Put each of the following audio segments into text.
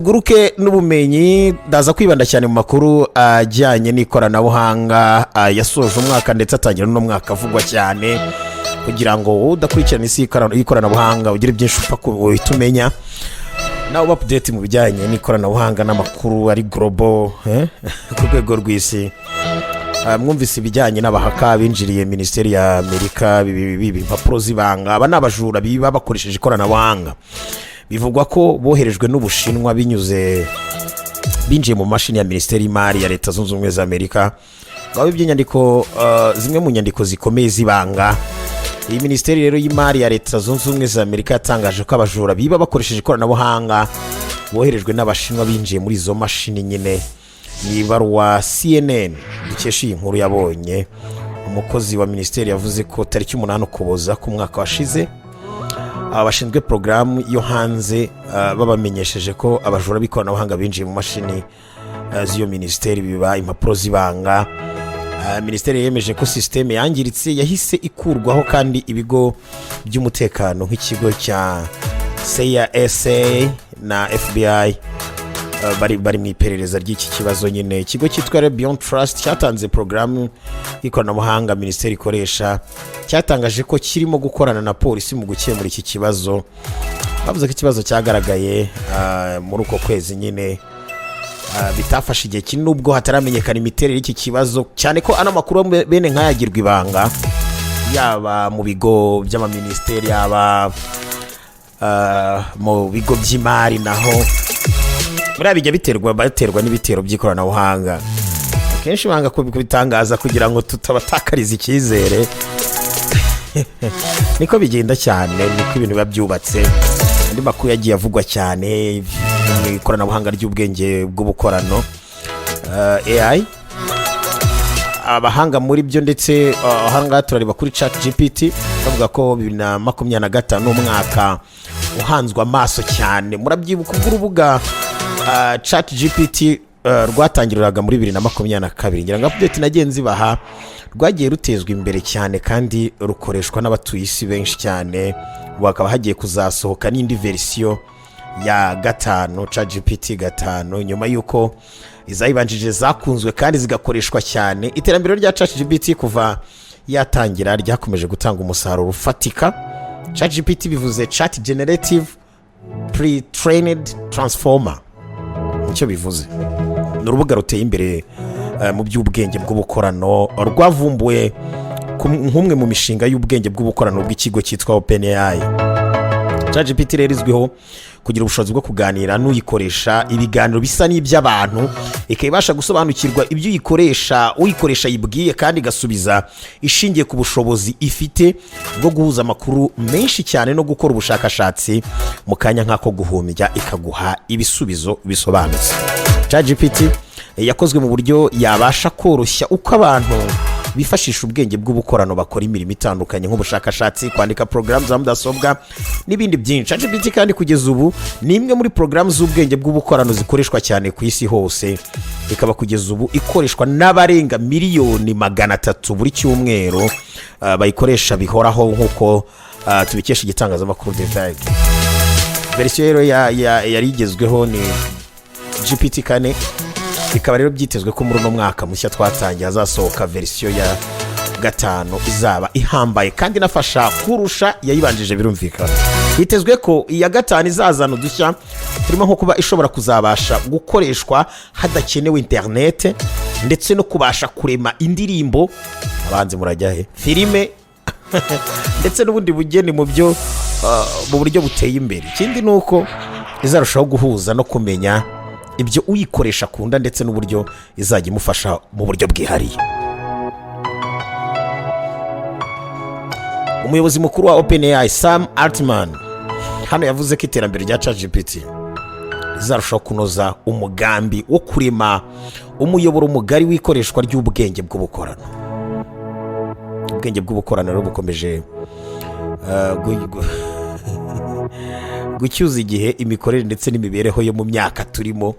guruke n'ubumenyi ndaza kwibanda cyane mu makuru ajyanye n'ikoranabuhanga yasoje umwaka ndetse atangira no mwaka avugwa cyane kugira ngo udakurikirana isi y'ikoranabuhanga ugire byinshi upfa uhita umenya nawe update mu bijyanye n'ikoranabuhanga n'amakuru ari global ku rwego rw'isi. Mwumvise ibijyanye n'abahaka binjiriye Minisiteri ya Amerika impapuro z'ibanga aba n'abajura biba bakoresheje ikoranabuhanga. Bivugwa ko boherejwe n'Ubushinwa binjiye mu mashini ya Minisiteri y'Imari ya Leta Zunze Ubumwe za Amerika. Bawe by'inyandiko zimwe mu nyandiko zikomeye z'ibanga. Iyi Minisiteri rero y'Imari ya Leta Zunze Ubumwe za Amerika yatangaje ko abajura biba bakoresheje ikoranabuhanga boherejwe n'Abashinwa binjiye muri izo mashini nyine. Ni ibaruwa CNN dukesha iyi nkuru yabonye. Umukozi wa Minisiteri yavuze ko tariki 8 Ukuboza ku mwaka washize abashinzwe porogaramu yo hanze babamenyesheje ko abajura b'ikoranabuhanga binjiye mu mashini z'iyo Minisiteri biba impapuro z'ibanga. Minisiteri yemeje ko systeme yangiritse yahise ikurwaho kandi ibigo by'umutekano nk'ikigo cya CIA na FBI bari mu iperereza ry'iki kibazo nyine. Ikigo cyitwa Beyond Trust cyatanze porogaramu y'ikoranabuhanga Minisiteri ikoresha cyatangaje ko kirimo gukorana na polisi mu gukemura iki kibazo. Bavuze ko ikibazo cyagaragaye muri uko kwezi nyine bitafashe igihe kinini ubwo hataramenyekana imiterere y'iki kibazo, cyane ko ano makuru bene nk'ayagirwa ibanga yaba mu bigo by'amaministeri yaba mu bigo by'imari naho muri bijya baterwa n'ibitero by'ikoranabuhanga. Akenshi banga kubitangaza kugira ngo tutabatakariza icyizere. Niko bigenda cyane, niko ibintu biba byubatse. Andi makuru yagiye avugwa cyane ikoranabuhanga ry'ubwenge bw'ubukorano AI. Abahanga muri byo ndetse ahanga turareba kuri ChatGPT bavuga ko 2025 n'umwaka uhanzwe amaso cyane. Murabyibuka urubuga ChatGPT rwatangiriraga muri 2022 ngira ngo update nagenzi baha rwagiye rutezwa imbere cyane kandi rukoreshwa n'abatuye isi benshi cyane. Bakaba hagiye kuzasohoka n'indi version ya 5 ChatGPT 5 nyuma yuko izayibanjije zakunzwe kandi zigakoreshwa cyane. Iterambere rya ChatGPT kuva yatangira ryakomeje gutanga umusaruro ufatika. ChatGPT bivuze Chat Generative Pre-trained Transformer. Icyo bivuze ni urubuga ruteye imbere mu by'ubwenge bw'ubukorano rwavumbuwe nk'umwe mu mishinga y'ubwenge bw'ubukorano bw'ikigo cyitwa OpenAI. ChatGPT rero izwiho kugira ubushobozi bwo kuganira n'uyikoresha ibiganiro bisa n'iby'abantu, ikabasha gusobanukirwa ibyo uyikoresha yibwiye kandi igasubiza ishingiye ku bushobozi ifite bwo guhuza amakuru menshi cyane no gukora ubushakashatsi mu kanya nk'ako guhumbya ikaguha ibisubizo bisobanutse. ChatGPT yakozwe mu buryo yabasha koroshya uko abantu bifashisha ubwenge bw'ubukorano bakora imirimo itandukanye nk'ubushakashatsi, kwandika porogaramu za mudasobwa n'ibindi byinshi. ChatGPT kandi kugeza ubu ni imwe muri porogaramu z'ubwenge bw'ubukorano zikoreshwa cyane ku isi hose. Ikaba kugeza ubu ikoreshwa n'abarenga miliyoni 300 buri cyumweru bayikoresha bihoraho nk'uko tubikesha igitangazamakuru The Verge. Verisiyo rero yari igezweho ni GPT 4. Bikaba rero byitezwe ko muri uno mwaka mushya twatangiye hazasohoka verisiyo ya 5 izaba ihambaye kandi nafasha kurusha yayibanjije birumvikana. Hitezwe ko iya 5 izazana udushya turimo nko kuba ishobora kuzabasha gukoreshwa hadakenewe internet ndetse no kubasha kurema indirimbo abanze murajyahe filime ndetse n'ubundi bugeni mu buryo buteye imbere. Ikindi nuko izarushaho guhuza no kumenya ibyo uyikoresha kunda ndetse n'uburyo izajya imufasha mu buryo bwihariye. Umuyobozi mukuru wa OpenAI Sam Altman hano yavuze ko iterambere rya ChatGPT izarushaho kunoza umugambi wo kurema umuyoboro mugari w'ikoreshwa ry'ubwenge bw'ubukorano. Ubwenge bw'ubukorano rero bukomeje gucyuza igihe imikorere ndetse n'imibereho yo mu myaka turimo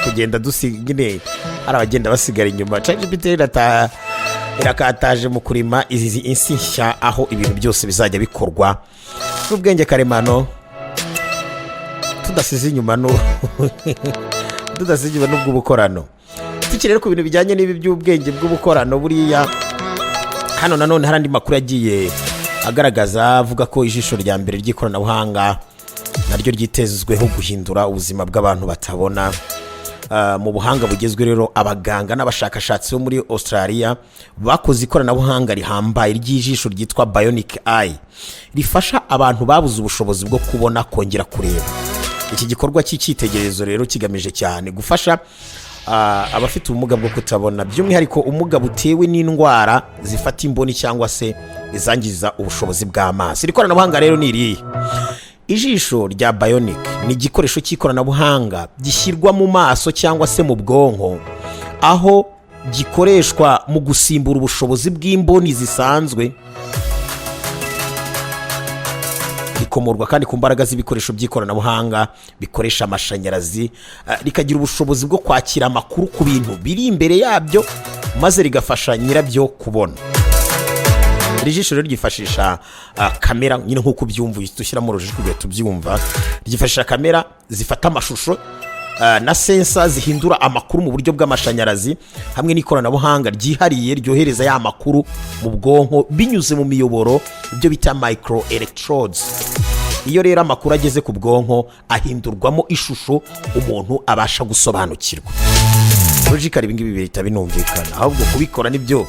kugenda dusigine hari abagenda basigara inyuma. ChatGPT irakataje mu kurima izi insi nshya aho ibintu byose bizajya bikorwa n'ubwenge karemano tudasize inyuma n'ubw'ubukorano. Tukiri rero ku bintu bijyanye n'ibi by'ubwenge bw'ubukorano, buriya hano nanone hari andi makuru yagiye agaragaza avuga ko ijisho rya mbere ry'ikoranabuhanga naryo ryitezweho guhindura ubuzima bw'abantu batabona. Mu buhanga bugezwe rero, abaganga n'abashakashatsi bo muri Australia bakoze ikoranabuhanga rihambaye ry'ijisho ryitwa bionic eye, rifasha abantu babuze ubushobozi bwo kubona kongera kureba. Iki gikorwa cy'icyitegererezo rero kigamije cyane gufasha abafite ubumuga bwo kutabona, by'umwihariko ubumuga butewe n'indwara zifata imboni cyangwa se izangiza ubushobozi bw'amaso. Iri koranabuhanga rero ni irihe? Ijisho rya bionic ni igikoresho cy'ikoranabuhanga gishyirwa mu maso cyangwa se mu bwonko, aho gikoreshwa mu gusimbura ubushobozi bw'imboni zisanzwe. Rikomorwa kandi ku mbaraga z'ibikoresho by'ikoranabuhanga bikoresha amashanyarazi, rikagira ubushobozi bwo kwakira amakuru ku bintu biri imbere yabyo, maze rigafasha nyirabyo kubona. Iri jisho rero ryifashisha kamera, nyine nk'uko ubyumva dushyiramo urujijo kugira tubyumva. Ryifashisha kamera zifata amashusho na sensa zihindura amakuru mu buryo bw'amashanyarazi, hamwe n'ikoranabuhanga ryihariye ryohereza ya makuru mu bwonko binyuze mu miyoboro, ibyo bita micro electrodes. Iyo rero amakuru ageze ku bwonko ahindurwamo ishusho umuntu abasha gusobanukirwa. Logically ibingibi bihita binumvikana, ahubwo kubikora nibyo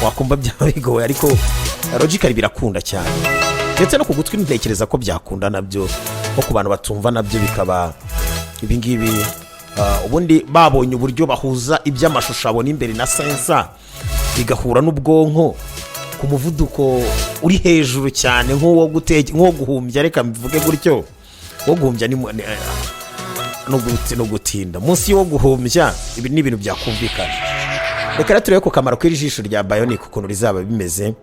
wakumva byaba bigoye, ariko logically birakunda cyane, ndetse no ku gutwi ntekereza ko byakunda nabyo, nko ku bantu batumva nabyo bikaba ibingibi. Ubundi babonye uburyo bahuza iby'amashusho abona imbere na sensa bigahura n'ubwonko ku muvuduko uri hejuru cyane, nk'uwo guhumbya, reka mbivuge gutyo. Wo guhumbya no gutinda munsi yo guhumbya, ibi ni ibintu byakumvikana. Reka rero turebe ko kamaro k'iri jisho rya bionic ukuntu rizaba bimeze.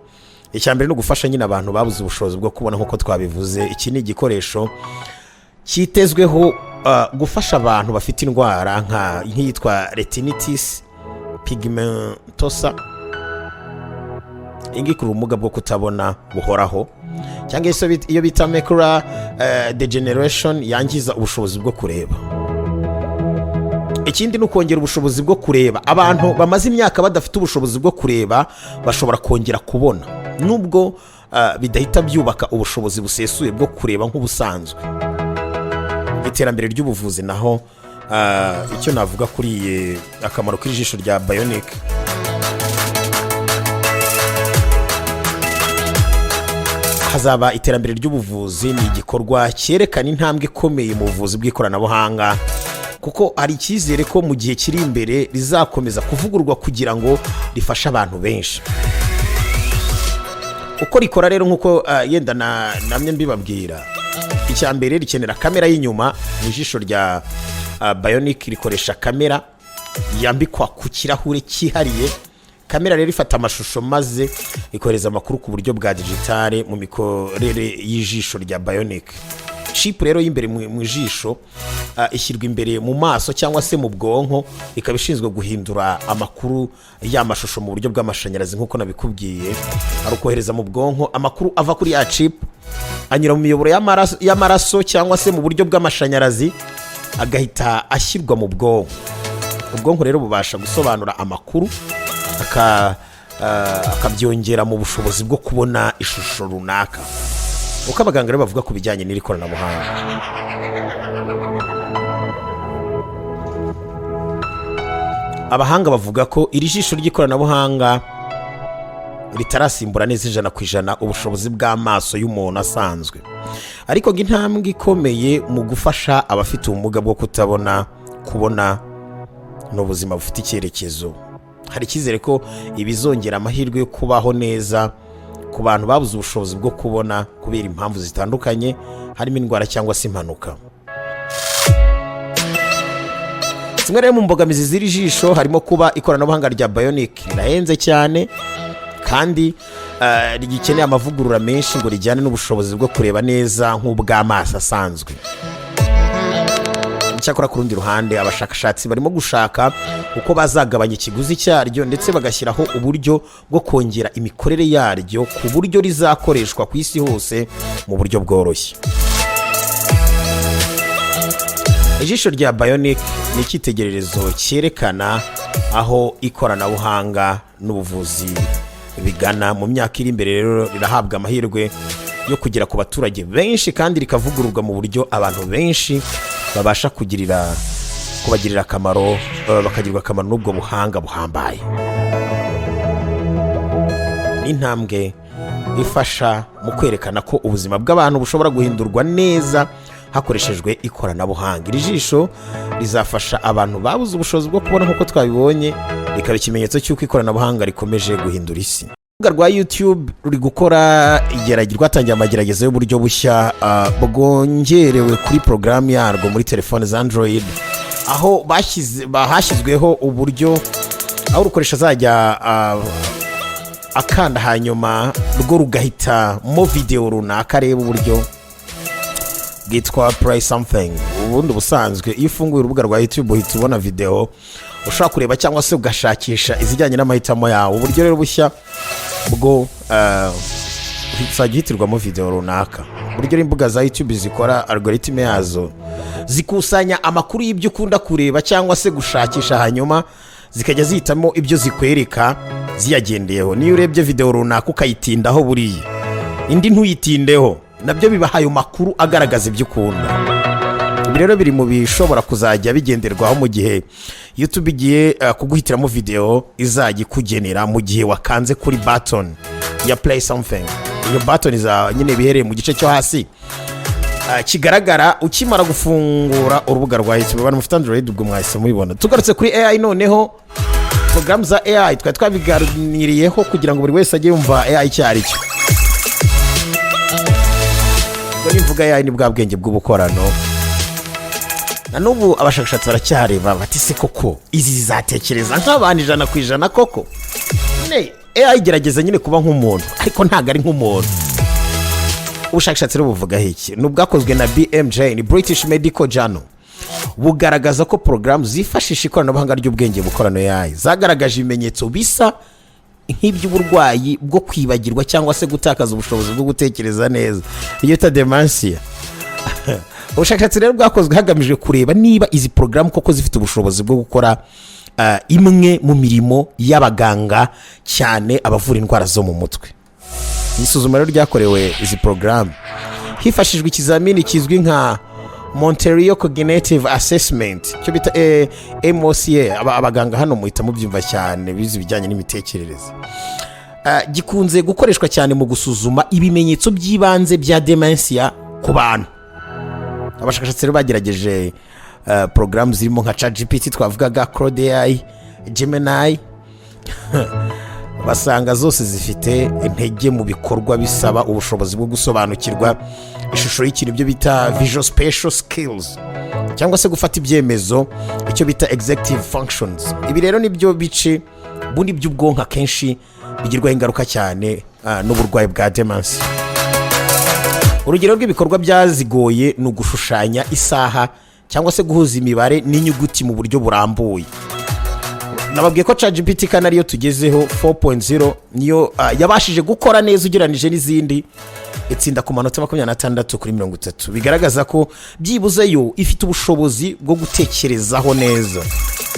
Icyambere no gufasha nyine abantu babuze ubushobozi bwo kubona, nk'uko twabivuze. Iki ni igikoresho cyitezweho gufasha abantu bafite indwara nk'iyitwa retinitis pigmentosa, ingikura ubumuga bwo kutabona buhoraho, cyangwa se iyo bita macular degeneration, yangiza ubushobozi bwo kureba. Ikindi ni ukongera ubushobozi bwo kureba. Abantu bamaze imyaka badafite ubushobozi bwo kureba bashobora kongera kubona, nubwo bidahita byubaka ubushobozi busesuye bwo kureba nk'ubusanzwe. Iterambere ry'ubuvuzi naho, icyo navuga kuri akamaro k'ijisho rya bionic, hazaba iterambere ry'ubuvuzi. Ni igikorwa cyerekana intambwe ikomeye mu buvuzi bw'ikoranabuhanga, kuko hari icyizere ko mu gihe kiri imbere rizakomeza kuvugururwa kugira ngo rifashe abantu benshi. Uko rikora rero, nk'uko yenda namwe mbibabwira, icya mbere rikenera kamera y'inyuma. Mu ijisho rya bionic rikoresha kamera yambikwa ku kirahure cyihariye. Kamera rero ifata amashusho maze ikohereza amakuru ku buryo bwa digitale mu mikorere y'ijisho rya bionic. Chip rero y'imbere mu ijisho ishyirwa imbere mu maso cyangwa se mu bwonko, ikaba ishinzwe guhindura amakuru y'amashusho mu buryo bw'amashanyarazi. Nk'uko nabikubwiye, ari ukohereza mu bwonko amakuru ava kuri ya chip, anyura mu miyoboro y'amaraso cyangwa se mu buryo bw'amashanyarazi, agahita ashyirwa mu bwonko. Ubwonko rero bubasha gusobanura amakuru, akabyongera mu bushobozi bwo kubona ishusho runaka. Uko abaganga rero bavuga ku bijyanye n'iri koranabuhanga, abahanga bavuga ko iri jisho ry'ikoranabuhanga ritarasimbura neza 100% ubushobozi bw'amaso y'umuntu asanzwe, ariko nk'intambwe ikomeye mu gufasha abafite ubumuga bwo kutabona kubona n'ubuzima bufite icyerekezo. Hari icyizere ko ibizongera amahirwe yo kubaho neza ku bantu babuze ubushobozi bwo kubona kubera impamvu zitandukanye, harimo indwara cyangwa se impanuka. Zimwe rero mu mbogamizi z'iri jisho harimo kuba ikoranabuhanga rya bionic rirahenze cyane, kandi rigikeneye amavugurura menshi ngo rijyane n'ubushobozi bwo kureba neza nk'ubw'amaso asanzwe. Cyakora ku rundi ruhande, abashakashatsi barimo gushaka uko bazagabanya ikiguzi cyaryo ndetse bagashyiraho uburyo bwo kongera imikorere yaryo ku buryo rizakoreshwa ku isi hose mu buryo bworoshye. ijisho rya bionic ni icyitegererezo cyerekana aho ikoranabuhanga n'ubuvuzi bigana mu myaka iri imbere. Rero rirahabwa amahirwe yo kugera ku baturage benshi kandi rikavugururwa mu buryo abantu benshi babasha kubagirira akamaro, bakagirwa akamaro n'ubwo buhanga buhambaye. Intambwe ifasha mu kwerekana ko ubuzima bw'abantu bushobora guhindurwa neza hakoreshejwe ikoranabuhanga. Iri jisho rizafasha abantu babuze ubushobozi bwo kubona nk'uko twabibonye, rikaba ikimenyetso cy'uko ikoranabuhanga rikomeje guhindura isi. Urubuga rwa YouTube ruri gukora rwatangiye amagerageza y'uburyo bushya bwongerewe kuri porogaramu yarwo muri telefone za Android, aho hashyizweho uburyo aho rukoresha azajya akanda hanyuma rwo rugahitamo video runaka areba uburyo bwitwa play something. Ubundi busanzwe iyo ufunguye urubuga rwa YouTube uhita ubona video ushaka kureba cyangwa se ugashakisha izijyanye n'amahitamo yawe. Uburyo rero bushya bwo uzajya uhitirwamo video runaka. Uburyo imbuga za YouTube zikora algoritime yazo zikusanya amakuru y'ibyo ukunda kureba cyangwa se gushakisha, hanyuma zikajya zihitamo ibyo zikwereka ziyagendeyeho. Niyo urebye video runaka ukayitindaho buriya indi ntuyitindeho, nabyo bibaha ayo makuru agaragaza ibyo ukunda. Ibi rero biri mu bishobora kuzajya bigenderwaho mu gihe YouTube igiye kuguhitiramo video izajya ikugenera mu gihe wakanze kuri button ya play something. Iyo button nyine bihereye mu gice cyo hasi kigaragara ukimara gufungura urubuga rwa YouTube. Abantu mufite Android ubwo mwahise mubibona. Tugarutse kuri AI noneho, program za AI twari twabiganiriyeho kugira ngo buri wese ajye yumva AI icyo ari cyo. Ubwo nimvuga AI ni bwa bwenge bw'ubukorano. Na n'ubu abashakashatsi baracyareba bati se koko izi zizatekereza nk'abantu 100% koko? AI igerageza nyine kuba nk'umuntu ariko ntago ari nk'umuntu. Ubushakashatsi rero buvuga iki? N'ubwakozwe na BMJ, ni British Medical Journal, bugaragaza ko porogaramu zifashisha ikoranabuhanga ry'ubwenge bukorano AI zagaragaje ibimenyetso bisa nk'iby'uburwayi bwo kwibagirwa cyangwa se gutakaza ubushobozi bwo gutekereza neza, iyo ta dementia. Ubushakashatsi rero bwakozwe hagamijwe kureba niba izi porogaramu koko zifite ubushobozi bwo gukora imwe mu mirimo y'abaganga, cyane abavura indwara zo mu mutwe. Isuzuma rero ryakorewe izi porogaramu hifashishijwe ikizamini kizwi nka Montreal Cognitive Assessment, cyo bita MOCA. Abaganga hano muhita mubyumva cyane, bizi bijyanye n'imitekerereze. Gikunze gukoreshwa cyane mu gusuzuma ibimenyetso by'ibanze bya dementia ku bantu. Abashakashatsi rero bagerageje porogaramu zirimo nka ChatGPT twavugaga, Claude AI, Gemini. Basanga zose zifite intege mu bikorwa bisaba ubushobozi bwo gusobanukirwa ishusho y'ikintu, ibyo bita visual spatial skills, cyangwa se gufata ibyemezo, icyo bita executive functions. Ibi rero nibyo bice bundi by'ubwonko akenshi bigirwaho ingaruka cyane n'uburwayi bwa dementia. Urugero rw'ibikorwa byazigoye ni ugushushanya isaha cyangwa se guhuza imibare n'inyuguti mu buryo burambuye. Nababwiye ko ChatGPT kana ariyo tugezeho 4.0 niyo yabashije gukora neza ugeranije n'izindi, itsinda ku manota 26 kuri 30. Bigaragaza ko byibuze yo ifite ubushobozi bwo gutekerezaho neza.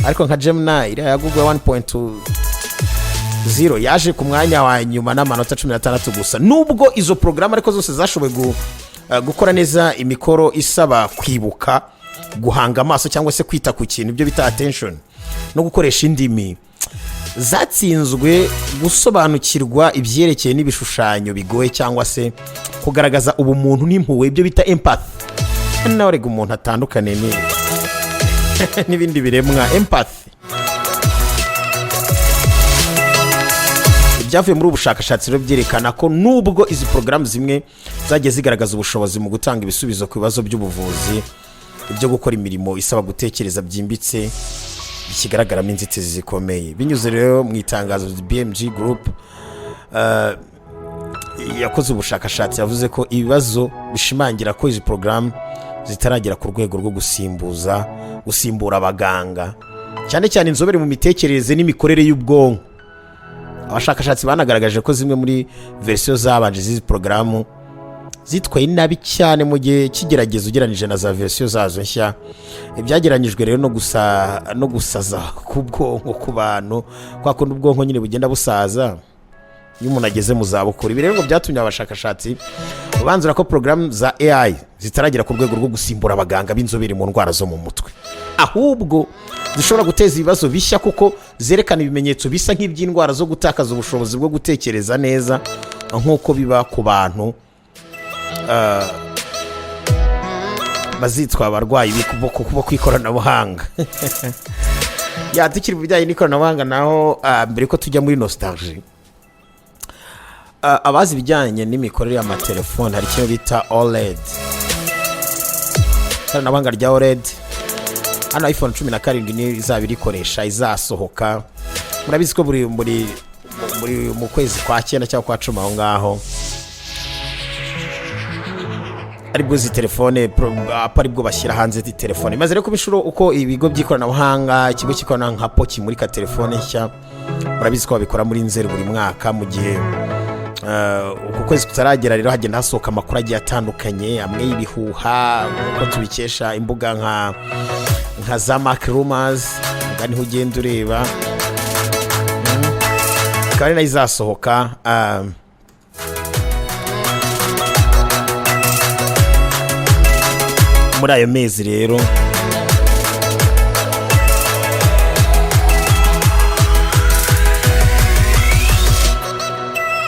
Ariko nka Gemini iri ya Google 1.0 yaje ku mwanya wa nyuma n'amanota 16 gusa. Nubwo izo porogaramu ariko zose zashoboye gukora neza imikoro isaba kwibuka, guhanga amaso cyangwa se kwita ku kintu, ibyo bita attention, no gukoresha indimi, zatsinzwe gusobanukirwa ibyerekeye n'ibishushanyo bigoye cyangwa se kugaragaza ubumuntu n'impuhwe, ibyo bita empathy. Nawe rega umuntu atandukane n'ibindi biremwa. Empathy ibyavuye muri ubushakashatsi rero byerekana ko nubwo izi porogaramu zimwe zagiye zigaragaza ubushobozi mu gutanga ibisubizo ku bibazo by'ubuvuzi, ibyo gukora imirimo isaba gutekereza byimbitse ikigaragaramo inzitizi zikomeye. Binyuze rero mu itangazo BMG Group yakoze ubushakashatsi, yavuze ko ibibazo bishimangira ko izi porogaramu zitaragera ku rwego rwo gusimbura abaganga, cyane cyane inzobere mu mitekerereze n'imikorere y'ubwonko. Abashakashatsi banagaragaje ko zimwe muri verisiyo zabanje z'izi porogaramu zitwaye nabi cyane mu gihe kigerageza ugeranije na za verisiyo zazo nshya. Ibyageranyijwe rero no gusaza ku bwonko ku bantu, kwa kundi ubwonko nyine bugenda busaza iyo umuntu ageze mu zabukuru. Ibi rero ngo byatumye abashakashatsi banzura ko porogaramu za AI zitaragera ku rwego rwo gusimbura abaganga b'inzobere mu ndwara zo mu mutwe, ahubwo zishobora guteza ibibazo bishya kuko zerekana ibimenyetso bisa nk'iby'indwara zo gutakaza ubushobozi bwo gutekereza neza nk'uko biba ku bantu bazitwa abarwayi bo ku ikoranabuhanga. Tukiri mu bijyanye n'ikoranabuhanga naho, mbere ko tujya muri nostalgie, abazi ibijyanye n'imikorere y'amatelefone hari ikintu bita OLED. Ikoranabuhanga rya OLED hano iPhone 17 ni izaba irikoresha, izasohoka. Murabizi ko muri mu kwezi kwa 9 cyangwa kwa 10 aho ngaho aribwo zi telefone aribwo bashyira hanze zi telefone. Maze rero kubishuro uko ibigo by'ikoranabuhanga, ikigo cy'ikoranabuhanga nka Poki muri ka telefone nshya, murabizi ko babikora muri Nzeri buri mwaka. Mu gihe uko kwezi kutaragera rero hagenda hasohoka amakuru agiye atandukanye, amwe y'ibihuha uko tubikesha imbuga nka za Mark Rumors, niho ugenda ureba akaba ari nayo izasohoka muri ayo mezi. Rero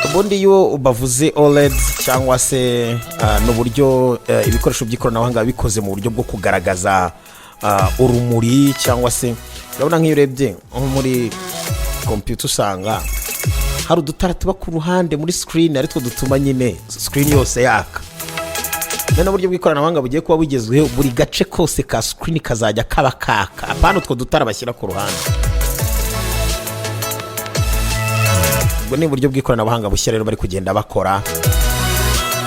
ubundi iyo ubavuze OLED cyangwa se n'uburyo ibikoresho by'ikoranabuhanga bikoze mu buryo bwo kugaragaza urumuri, cyangwa se urabona nk'iyo urebye nko muri computer usanga hari udutara tuba ku ruhande muri screen, aritwo dutuma nyine screen yose yaka. None uburyo bw'ikoranabuhanga bugiye kuba bugezweho, buri gace kose ka screen kazajya kaba kaka, apana utwo dutara bashyira ku ruhande. Ubwo ni uburyo bw'ikoranabuhanga bushya rero bari kugenda bakora.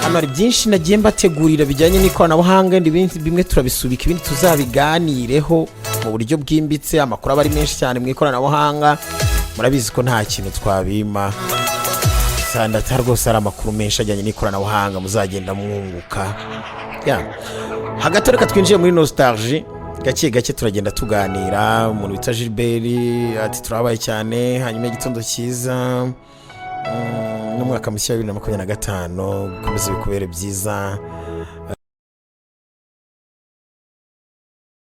Hano hari byinshi nagiye mbategurira bijyanye n'ikoranabuhanga, bimwe turabisubika, ibindi tuzabiganireho mu buryo bwimbitse. Amakuru aba ari menshi cyane mu ikoranabuhanga, murabizi ko nta kintu twabima. Sandata rwose ari amakuru menshi ajyanye n'ikoranabuhanga, muzagenda mwunguka. Hagati reka twinjiye muri nostalgie gake gake, turagenda tuganira. Umuntu bita Gilbert ati turabaye cyane, hanyuma igitondo cyiza n'umwaka mushya wa 2025 komeze bikubere byiza.